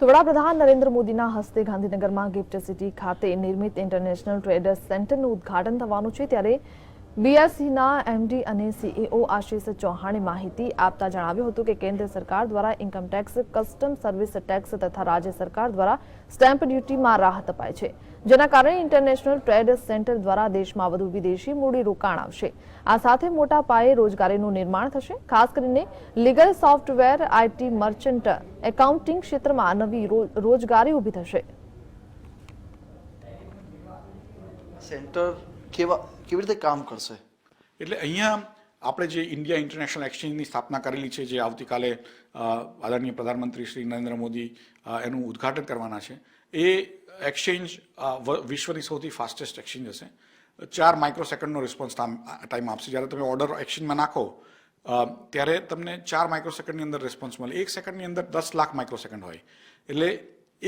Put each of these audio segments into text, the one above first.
તો વડાપ્રધાન નરેન્દ્ર મોદીના હસ્તે ગાંધીનગરમાં ગિફ્ટ સિટી ખાતે નિર્મિત ઇન્ટરનેશનલ ટ્રેડર્સ સેન્ટરનું ઉદ્ઘાટન થવાનું છે, ત્યારે બીએસસીના એમડી અને સીઈઓ આશિષ ચૌહાણે માહિતી આપતા જણાવ્યું હતું કે કેન્દ્ર સરકાર દ્વારા ઇન્કમટેક્સ, કસ્ટમ સર્વિસ ટેક્સ તથા રાજ્ય સરકાર દ્વારા સ્ટેમ્પ ડ્યુટીમાં રાહત અપાય છે, જેના કારણે ઇન્ટરનેશનલ ટ્રેડ સેન્ટર દ્વારા દેશમાં વધુ વિદેશી મૂડીરોકાણ આવશે। આ સાથે મોટા પાયે રોજગારીનું નિર્માણ થશે। ખાસ કરીને legal, software, IT, merchant, accounting ક્ષેત્રમાં નવી રોજગારી ઊભી થશે। સેન્ટર કેવી રીતે કામ કરશે? એટલે અહીંયા આપણે જે ઇન્ડિયા ઇન્ટરનેશનલ એક્સચેન્જની સ્થાપના કરેલી છે, જે આવતીકાલે આદરણીય પ્રધાનમંત્રી શ્રી નરેન્દ્ર મોદી એનું ઉદ્ઘાટન કરવાના છે, એ એક્સચેન્જ વિશ્વની સૌથી ફાસ્ટેસ્ટ એક્સચેન્જ હશે। 4 માઇક્રોસેકન્ડનો રિસ્પોન્સ ટાઈમ આપશે। જ્યારે તમે ઓર્ડર એક્સચેન્જમાં નાખો ત્યારે તમને 4 માઇક્રોસેકન્ડની અંદર રિસ્પોન્સ મળે। 1 સેકન્ડની અંદર 10 લાખ માઇક્રોસેકન્ડ હોય, એટલે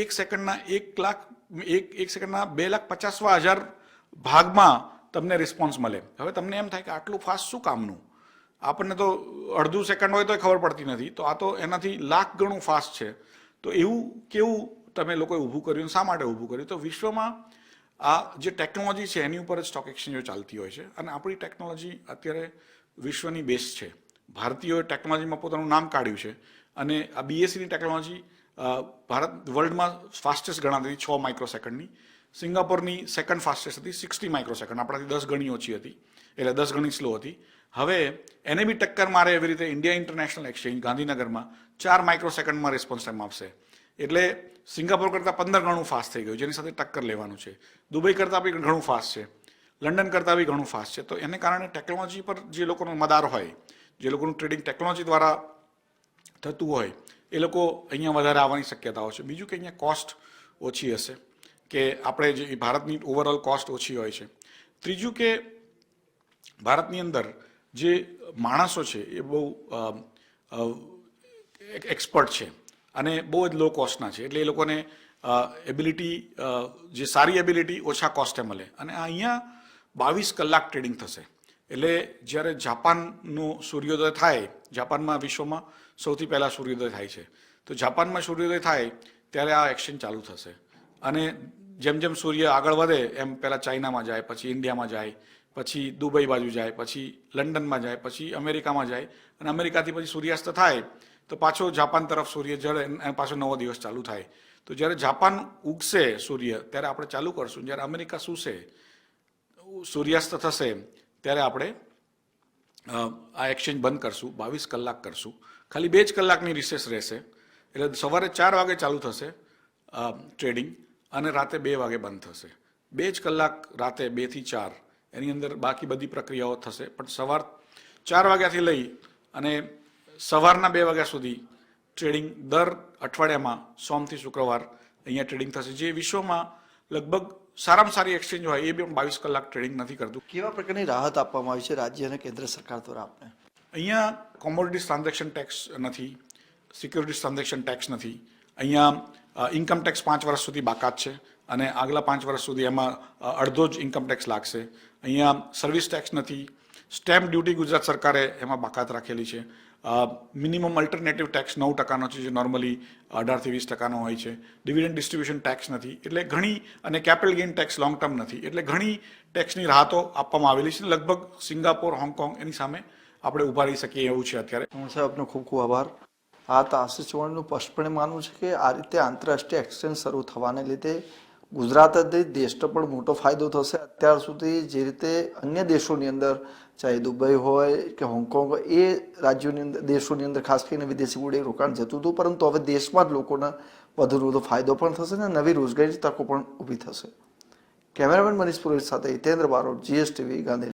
1 સેકન્ડના 1 સેકન્ડના 2,50,000 ભાગમાં તમને રિસ્પોન્સ મળે। હવે તમને એમ થાય કે આટલું ફાસ્ટ શું કામનું? આપણને તો અડધું સેકન્ડ હોય તો ખબર પડતી નથી, તો આ તો એનાથી લાખ ગણું ફાસ્ટ છે। તો એવું કેવું તમે લોકોએ ઊભું કર્યું? શા માટે ઊભું કર્યું? તો વિશ્વમાં આ જે ટેકનોલોજી છે એની ઉપર જ સ્ટોક એક્સચેન્જો ચાલતી હોય છે, અને આપણી ટેકનોલોજી અત્યારે વિશ્વની બેસ્ટ છે। ભારતીયોએ ટેકનોલોજીમાં પોતાનું નામ કાઢ્યું છે, અને આ બીએસસીની ટેકનોલોજી ભારત વર્લ્ડમાં ફાસ્ટેસ્ટ ગણાતી હતી 6 માઇક્રોસેકન્ડની। સિંગાપોરની સેકન્ડ ફાસ્ટેસ્ટ હતી 60 માઇક્રોસેકન્ડ, આપણાથી 10 ગણી ઓછી હતી, એટલે 10 ગણી સ્લો હતી। હવે એને બી ટક્કર મારે એવી રીતે ઇન્ડિયા ઇન્ટરનેશનલ એક્સચેન્જ ગાંધીનગરમાં 4 માઇક્રોસેકન્ડમાં રિસ્પોન્સ ટાઈમ આપશે, એટલે સિંગાપોર કરતાં 15 ગણું ફાસ્ટ થઈ ગયું, જેની સાથે ટક્કર લેવાનું છે। દુબઈ કરતાં બી ઘણું ફાસ્ટ છે, લંડન કરતાં બી ઘણું ફાસ્ટ છે। તો એને કારણે ટેકનોલોજી પર જે લોકોનો મદાર હોય, જે લોકોનું ટ્રેડિંગ ટેકનોલોજી દ્વારા થતું હોય, એ લોકો અહીંયા વધારે આવવાની શક્યતાઓ છે। બીજું કે અહીંયા કોસ્ટ ઓછી હશે, કે આપણે જે ભારતની ઓવરઓલ કોસ્ટ ઓછી હોય છે। ત્રીજું કે ભારતની અંદર જે માણસો છે એ બહુ એક્સપર્ટ છે અને બહુ જ લો કોસ્ટના છે, એટલે એ લોકોને એબિલિટી, જે સારી એબિલિટી ઓછા કોસ્ટે મળે। અને અહીંયા 22 કલાક ટ્રેડિંગ થશે, એટલે જ્યારે જાપાનનો સૂર્યોદય થાય, જાપાનમાં વિશ્વમાં સૌથી પહેલાં સૂર્યોદય થાય છે, તો જાપાનમાં સૂર્યોદય થાય ત્યારે આ એક્સચેન્જ ચાલુ થશે। અને જેમ જેમ સૂર્ય આગળ વધે એમ પહેલાં ચાઇનામાં જાય, પછી ઇન્ડિયામાં જાય, પછી દુબઈ બાજુ જાય, પછી લંડનમાં જાય, પછી અમેરિકામાં જાય, અને અમેરિકાથી પછી સૂર્યાસ્ત થાય તો પાછો જાપાન તરફ સૂર્ય જળે અને પાછો નવો દિવસ ચાલુ થાય। તો જ્યારે જાપાન ઉગશે સૂર્ય ત્યારે આપણે ચાલુ કરશું, જ્યારે અમેરિકા સૂશે, સૂર્યાસ્ત થશે, ત્યારે આપણે આ એક્સચેન્જ બંધ કરશું, 22 કલાક કરશું। ખાલી 2 જ કલાકની રિસેસ રહેશે, એટલે સવારે 4 વાગે ચાલુ થશે ટ્રેડિંગ, અને રાતે 2 વાગે બંધ થશે। 2 જ કલાક રાતે 2 થી 4, એની અંદર બાકી બધી પ્રક્રિયાઓ થશે, પણ સવાર 4 વાગ્યાથી લઈ અને સવારના 2 વાગ્યા સુધી ટ્રેડિંગ દર અઠવાડિયામાં સોમથી શુક્રવાર અહીંયા ટ્રેડિંગ થશે, જે વિશ્વમાં લગભગ સારામાં સારી એક્સચેન્જ હોય એ બી 22 કલાક ટ્રેડિંગ નથી કરતું। કેવા પ્રકારની રાહત આપવામાં આવી છે રાજ્ય અને કેન્દ્ર સરકાર દ્વારા આપને? અહીંયા કોમોડિટીઝ ટ્રાન્ઝેક્શન ટેક્સ નથી, સિક્યોરિટીઝ ટ્રાન્ઝેક્શન ટેક્સ નથી, અહીંયા ઇન્કમ ટેક્સ 5 વર્ષ સુધી બાકાત છે, અને આગલા 5 વર્ષ સુધી એમાં અડધો જ ઇન્કમ ટેક્સ લાગશે। અહીંયા સર્વિસ ટેક્સ નથી, સ્ટેમ્પ ડ્યુટી ગુજરાત સરકારે એમાં બાકાત રાખેલી છે। મિનિમમ અલ્ટરનેટિવ ટેક્સ 9%નો છે, જે નોર્મલી 18 થી 20% હોય છે। ડિવિડન્ડ ડિસ્ટ્રીબ્યુશન ટેક્સ નથી, એટલે ઘણી, અને capital gain tax long term નથી, એટલે ઘણી ટેક્સની રાહતો આપવામાં આવેલી છે। લગભગ સિંગાપોર, હોંગકોંગ એની સામે આપણે ઊભા રહી શકીએ એવું છે અત્યારે। સાહેબ, આપનો ખૂબ ખૂબ આભાર। આ તો આશિષ ચૌહાણનું સ્પષ્ટપણે માનવું છે કે આ રીતે આંતરરાષ્ટ્રીય એક્સચેન્જ શરૂ થવાને લીધે ગુજરાત દેશનો પણ મોટો ફાયદો થશે। અત્યાર સુધી જે રીતે અન્ય દેશોની અંદર, ચાહે દુબઈ હોય કે હોંગકોંગ હોય, એ રાજ્યોની અંદર, દેશોની અંદર ખાસ કરીને વિદેશી મૂડી રોકાણ જતું હતું, પરંતુ હવે દેશમાં જ લોકોને વધુ ફાયદો પણ થશે અને નવી રોજગારી તકો પણ ઊભી થશે। કેમેરામેન મનીષ પુરોહિત સાથે હિતેન્દ્ર બારોટ, GSTV, ગાંધીનગર।